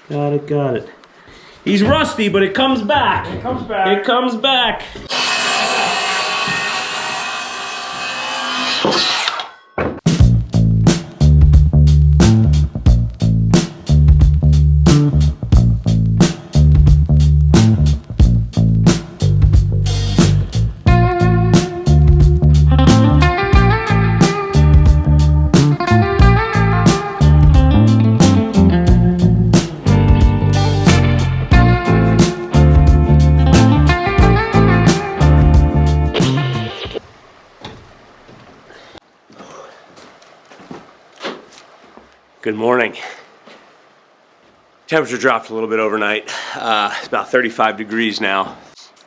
Got it, got it. He's rusty, but it comes back. It comes back. It comes back. Good morning. Temperature dropped a little bit overnight. It's about 35 degrees now.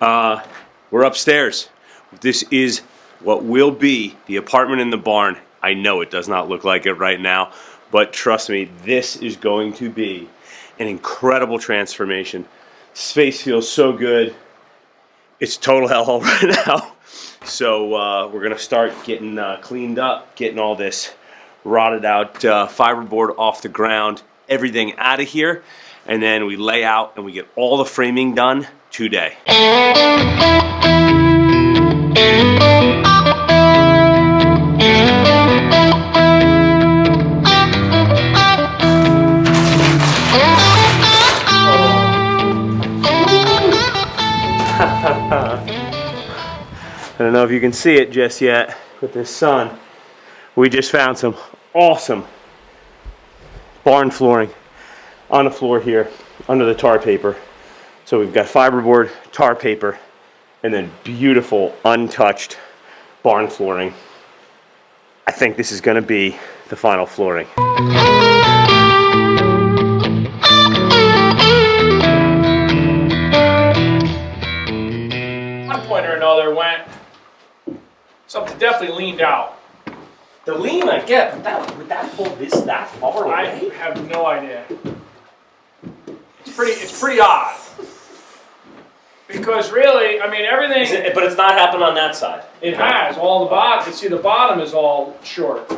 We're upstairs. This is what will be the apartment in the barn. I know it does not look like it right now, but trust me, this is going to be an incredible transformation. Space feels so good. It's total hellhole right now. So we're gonna start getting cleaned up, getting all this rotted out fiberboard off the ground, everything out of here, and then we lay out and we get all the framing done today. I don't know if you can see it just yet with this sun. We just found some awesome barn flooring on the floor here under the tar paper. So we've got fiberboard, tar paper, and then beautiful untouched barn flooring. I think this is going to be the final flooring. One point or another went, something definitely leaned out. The lean I get, but would that pull this that far away? I have no idea. It's pretty odd. Because really, I mean, everything. But it's not happened on that side. It has all the bottom. See, the bottom is all short.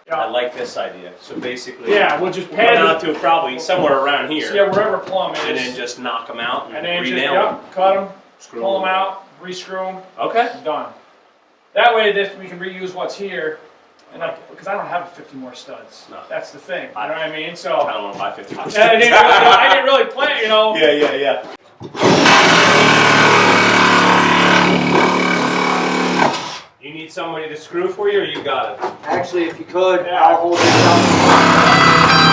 Yeah. I like this idea. So basically, Yeah, we'll just come pad out to probably somewhere around here, Yeah, wherever plumb is. and then just knock them out and, and then just re-nail them. cut them, Screw pull them them. out, re-screw them, Okay. done. That way, we can reuse what's here. And because I don't have 50 more studs. No. That's the thing. You know what I mean? I So don't want to buy 50 I didn't really plan, you know. Yeah. You need somebody to screw for you, or you got it? Actually, if you could, Yeah. I'll hold it down.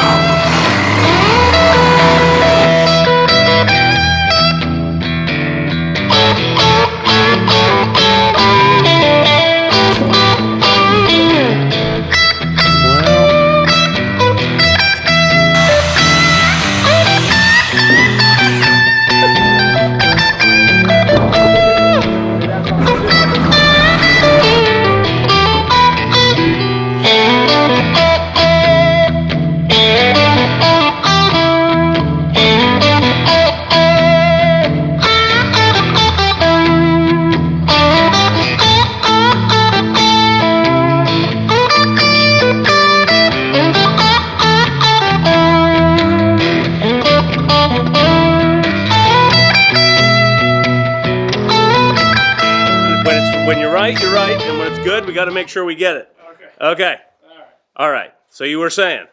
When you're right, you're right, and when it's good, we got to make sure we get it. Okay. Okay. All right. All right. So you were saying?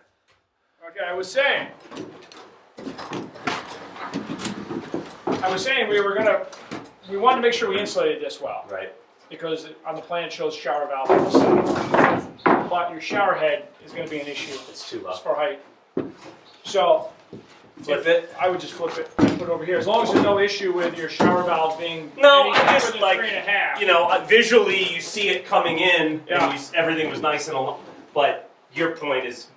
Okay, I was saying we wanted to make sure we insulated this well. Right. Because on the plan it shows shower valve on the side. But your shower head is going to be an issue. It's too It's low. for height. So Flip it. I would just flip it and put it over here. As long as there's no issue with your shower valve being No, anything I just within like, 3.5. you know, visually you see it coming in, Yeah. and everything was nice and along. But your point is,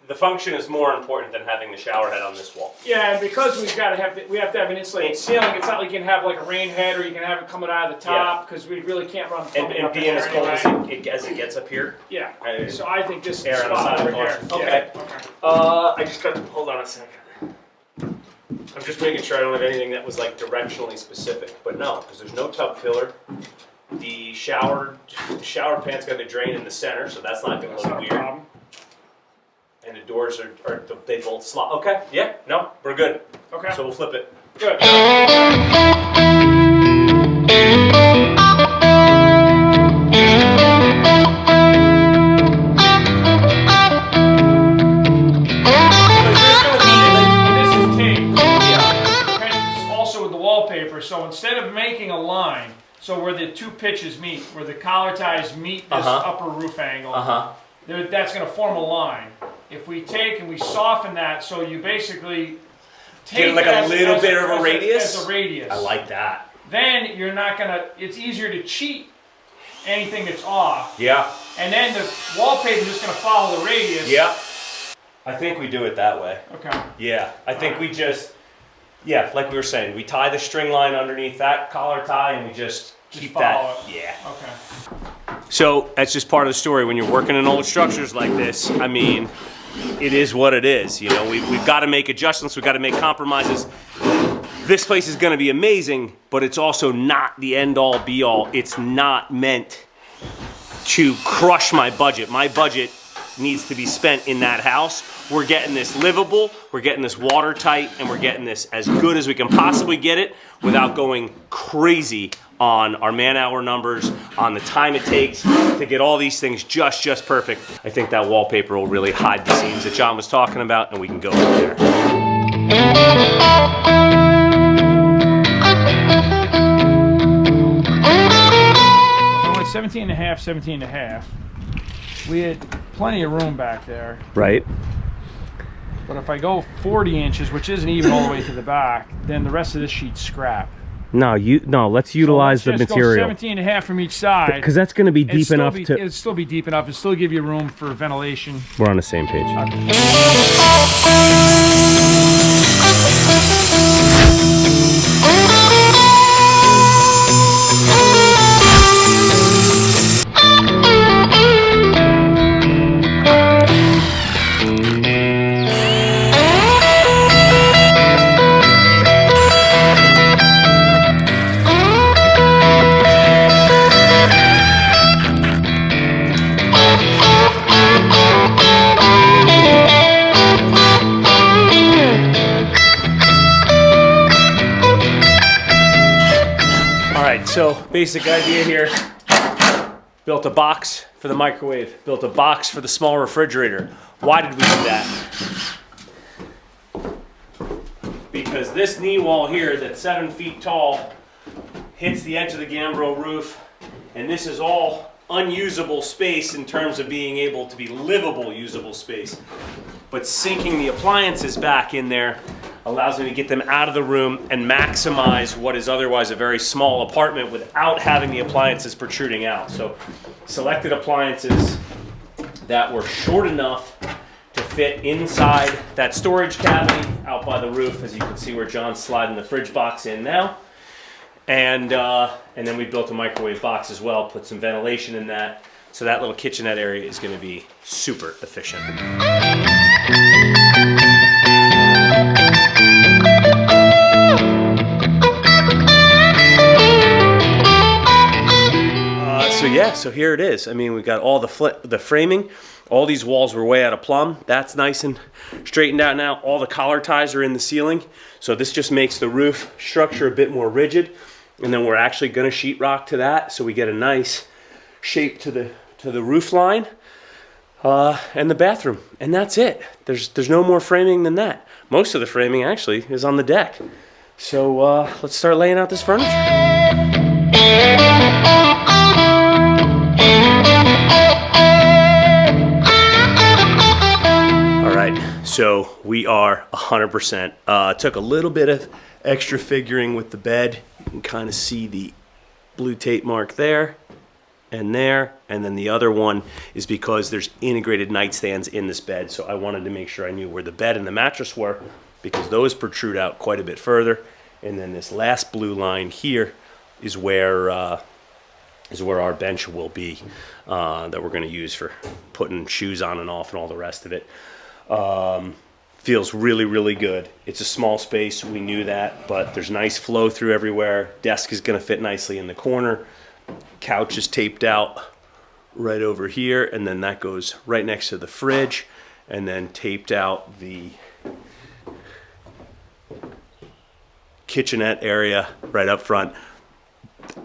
the function is more important than having the shower head on this wall. Yeah, and because we have to have an insulated ceiling. It's not like you can have like a rain head or you can have it coming out of the top because we really can't run plumbing And up in being there as cold anyway. as it gets up here. Yeah. I- So I think this Air on the spot side over of here. the Yeah. Okay. I just got to hold on a second. I'm just making sure I don't have anything that was like directionally specific, but no, because there's no tub filler. The shower pan's got the drain in the center, so that's not going That's to not look a weird. problem. And the doors they both slot. Okay, yeah, no, we're good. Okay. So we'll flip it. Good. This is tape. Depends also with the wallpaper. So instead of making a line, so where the two pitches meet, where the collar ties meet this upper roof angle, that's going to form a line. If we take and we soften that, so you basically take Get like a little bit of a radius? As a radius. I like that. Then you're not gonna. It's easier to cheat anything that's off. Yeah. And then the wallpaper is just gonna follow the radius. Yeah. I think we do it that way. Okay. Yeah. I think we just, like we were saying, we tie the string line underneath that collar tie and we just keep that. Follow it. Yeah. Okay. So that's just part of the story. When you're working in old structures like this, I mean, it is what it is. You know, we've got to make adjustments. We've got to make compromises. This place is going to be amazing, but it's also not the end-all, be-all. It's not meant to crush my budget. My budget needs to be spent in that house. We're getting this livable, we're getting this watertight, and we're getting this as good as we can possibly get it without going crazy on our man-hour numbers, on the time it takes to get all these things just perfect. I think that wallpaper will really hide the seams that John was talking about, and we can go from there. I went 17 and a half, 17 and a half. We had plenty of room back there. Right. But if I go 40 inches, which isn't even all the way to the back, then the rest of this sheet's scrap. No, let's utilize So the let's just material. go 17 and a half from each side. Because that's going to be deep enough to... It'll still be deep enough. It'll still give you room for ventilation. We're on the same page. So basic idea here, built a box for the microwave, built a box for the small refrigerator. Why did we do that? Because this knee wall here that's 7 feet tall hits the edge of the gambrel roof, and this is all unusable space in terms of being able to be livable usable space. But sinking the appliances back in there allows me to get them out of the room and maximize what is otherwise a very small apartment without having the appliances protruding out. So selected appliances that were short enough to fit inside that storage cavity out by the roof, as you can see where John's sliding the fridge box in now. And then we built a microwave box as well, put some ventilation in that. So that little kitchenette area is going to be super efficient. So here it is. I mean, we've got all the framing. All these walls were way out of plumb. That's nice and straightened out now. All the collar ties are in the ceiling. So this just makes the roof structure a bit more rigid. And then we're actually going to sheetrock to that, so we get a nice shape to the roof line and the bathroom. And that's it. There's no more framing than that. Most of the framing actually is on the deck. So let's start laying out this furniture. So we are 100%. Took a little bit of extra figuring with the bed. You can kind of see the blue tape mark there, and then the other one is because there's integrated nightstands in this bed. So I wanted to make sure I knew where the bed and the mattress were, because those protrude out quite a bit further. And then this last blue line here is where our bench will be, that we're going to use for putting shoes on and off and all the rest of it. Feels really, really good. It's a small space, we knew that, but there's nice flow through everywhere. Desk is going to fit nicely in the corner. Couch is taped out right over here, and then that goes right next to the fridge. and then taped out the kitchenette area right up front.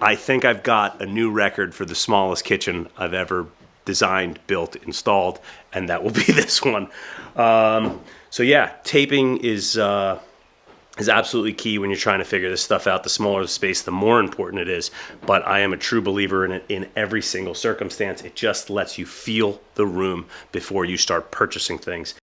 I think I've got a new record for the smallest kitchen I've ever designed, built, installed, and that will be this one. So yeah, taping is absolutely key when you're trying to figure this stuff out. The smaller the space, the more important it is. But I am a true believer in it in every single circumstance. It just lets you feel the room before you start purchasing things.